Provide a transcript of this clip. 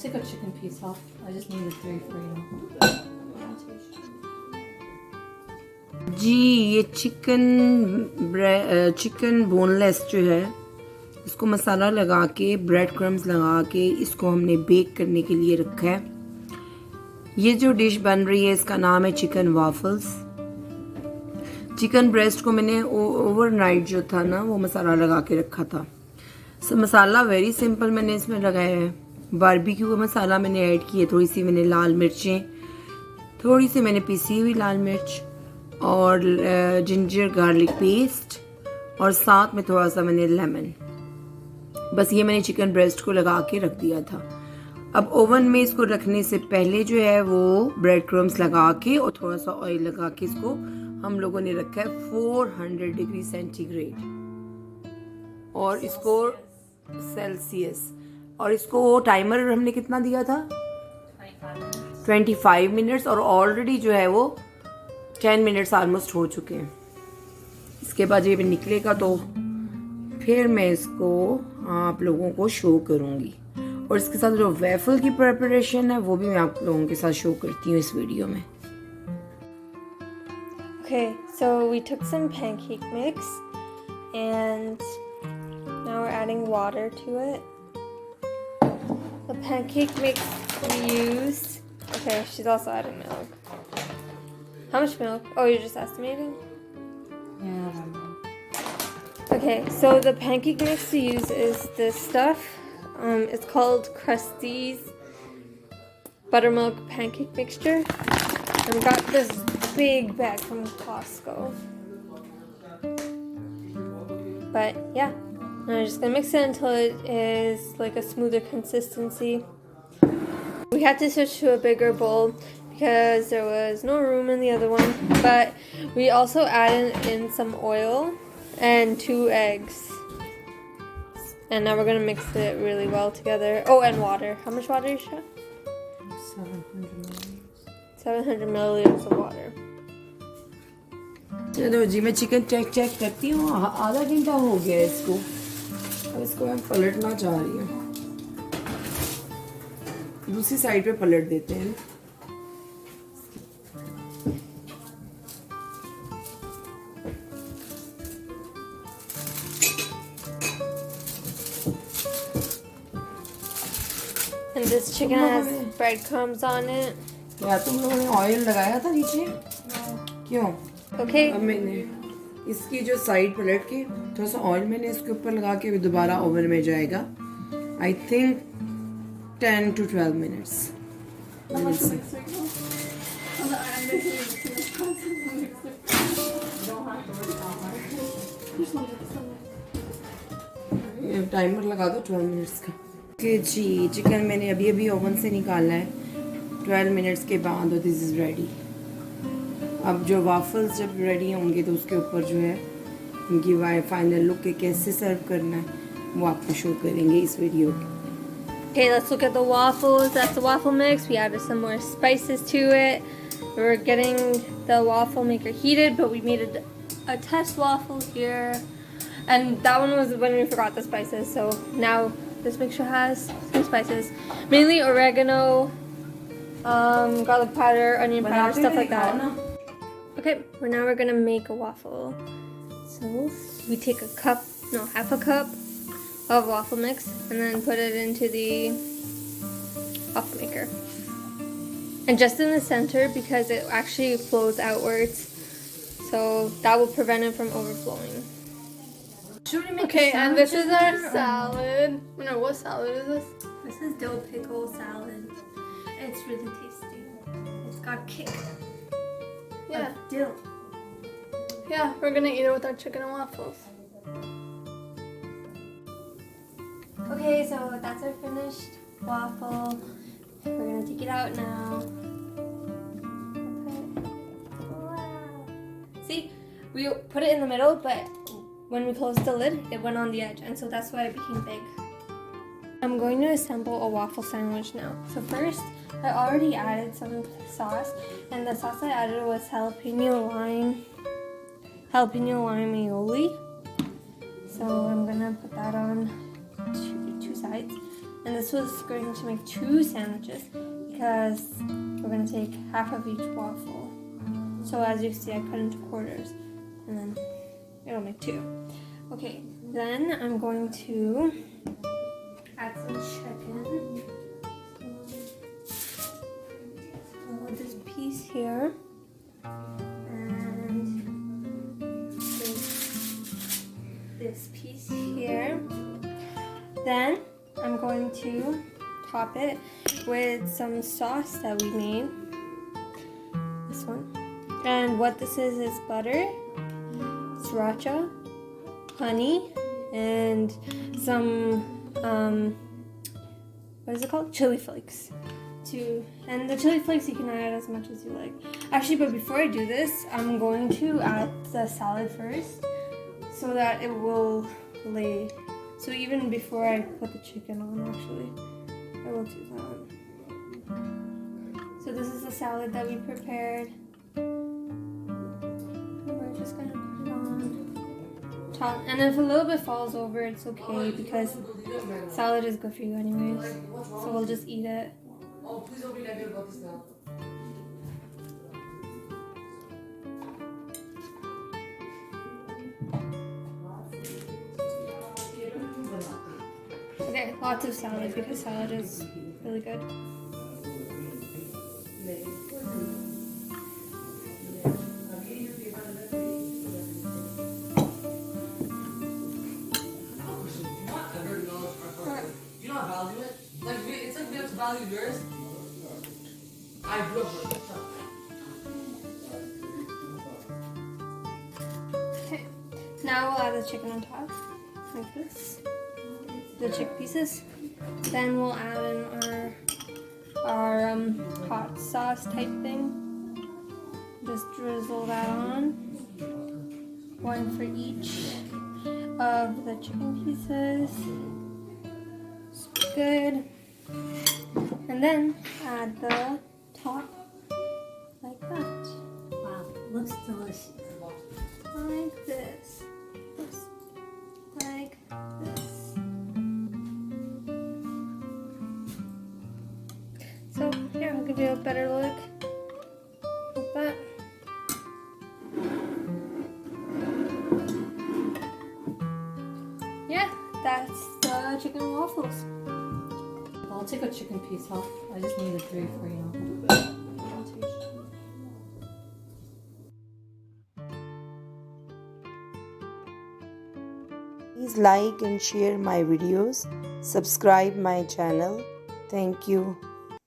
take a chicken piece off. I just need the 3 for जी ये chicken boneless जो है इसको मसाला लगा के ब्रेड क्रम्स लगा के इसको हमने बेक करने के लिए रखा है। ये जो डिश बन रही है इसका नाम है चिकन वाफल्स। चिकन ब्रेस्ट को मैंने ओवरनाइट जो था ना वो मसाला लगा के रखा था। मसाला वेरी सिंपल मैंने इसमें लगाया है। बारबेक्यू का मसाला मैंने ऐड किया, थोड़ी सी मैंने लाल मिर्चें, थोड़ी सी मैंने पिसी हुई लाल मिर्च और जिंजर गार्लिक पेस्ट और साथ में थोड़ा सा मैंने लेमन। बस ये मैंने चिकन ब्रेस्ट को लगा के रख दिया था। अब ओवन में इसको रखने से पहले जो है वो ब्रेड क्रम्स लगा के और थोड़ा सा ऑयल लगा के इसको हम लोगों ने रखा है 400 डिग्री सेंटीग्रेड और इसको सेल्सियस। और इसको टाइमर हमने कितना दिया था 25 मिनट्स और ऑलरेडी जो है वो 10 मिनट्स ऑलमोस्ट हो चुके हैं। इसके बाद ये निकलेगा तो फिर मैं इसको आप लोगों को शो करूंगी और इसके साथ जो वैफल की प्रिपरेशन है वो भी मैं आप लोगों के साथ शो करती हूँ इस वीडियो में। Okay, so we took some pancake mix and now we're adding water to it. The pancake mix we used, okay, she's also adding milk. How much milk? Oh, you're just estimating? Yeah. Okay, so the pancake mix we use is this stuff. It's called Krusty's buttermilk pancake mixture. And we got this big bag from Costco. But yeah, I'm just gonna mix it until it is like a smoother consistency. We had to switch to a bigger bowl because there was no room in the other one. But we also added in some oil and 2 eggs. And now we're gonna mix it really well together. Oh, and water. How much water is that? 700 milliliters of water. चलो जी मैं chicken check करती हूँ। आधा घंटा हो गया इसको। अब इसको मैं पलटना चाह रही हूँ। दूसरी साइड पे पलट देते हैं। And this chicken has breadcrumbs on it. क्या तुम लोगों ने ऑयल लगाया था नीचे? क्यों? Okay. अब मैंने इसकी जो साइड पलट के थोड़ा सा ऑयल मैंने इसके ऊपर लगा के दोबारा ओवन में जाएगा। I think 10 to 12 minutes. Timer लगा दो 12 मिनट्स का। ओके जी चिकन मैंने अभी ओवन से निकाला है 12 मिनट्स के बाद और दिस इज़ रेडी। अब जो वाफल्स जब रेडी होंगे तो उसके ऊपर जो है उनकी फाइनल लुक के कैसे सर्व करना है वो आपको शो करेंगे इस वीडियो में। Okay, let's look at the waffles. That's the waffle mix. We added some more spices to it. We're getting the waffle maker heated, but we made a test waffle here. And that one was when we forgot the spices. So now this mixture has some spices. Mainly oregano, garlic powder, onion powder, stuff like that. Okay, now we're gonna make a waffle. So we take half a cup of waffle mix and then put it into the waffle maker. And just in the center because it actually flows outwards. So that will prevent it from overflowing. Okay, and this is our salad. No, what salad is this? This is dill pickle salad. It's really tasty. It's got kick. Yeah. Dill. Yeah, we're gonna eat it with our chicken and waffles. Okay, so that's our finished waffle. We're gonna take it out now. Okay. Wow. See, we put it in the middle, but when we closed the lid, it went on the edge, and so that's why it became big. I'm going to assemble a waffle sandwich now. So first, I already added some sauce, and the sauce I added was jalapeno lime aioli. So I'm gonna put that on two sides. And this was going to make 2 sandwiches because we're going to take half of each waffle. So as you see, I cut into quarters and then it'll make 2. Okay, then I'm going to add some chicken. So with this piece here. And this piece here. Then I'm going to top it with some sauce that we made. This one. And what this is butter, sriracha, honey, and some what is it called? Chili flakes. And the chili flakes you can add as much as you like. Actually, but before I do this, I'm going to add the salad first so that it will lay. So even before I put the chicken on, actually, I will do that. So this is the salad that we prepared. We're just gonna put it on top. And if a little bit falls over, it's okay because salad is good for you anyways. So we'll just eat it. Oh, please don't be negative about this now. Okay, lots of salad because salad is really good. You don't value it? Like, it's like we have to value yours. I grew up with it. Okay, now we'll add the chicken on top, like this. The chicken pieces. Then we'll add in our hot sauce type thing. Just drizzle that on. 1 for each of the chicken pieces. Good. And then add the top like that. Wow, looks delicious. Like this. Like this. So here, I'll give you a better look. Like that. Yeah, that's the chicken waffles. I'll take a chicken piece off. I just needed 3 for you. Please like and share my videos. Subscribe my channel. Thank you.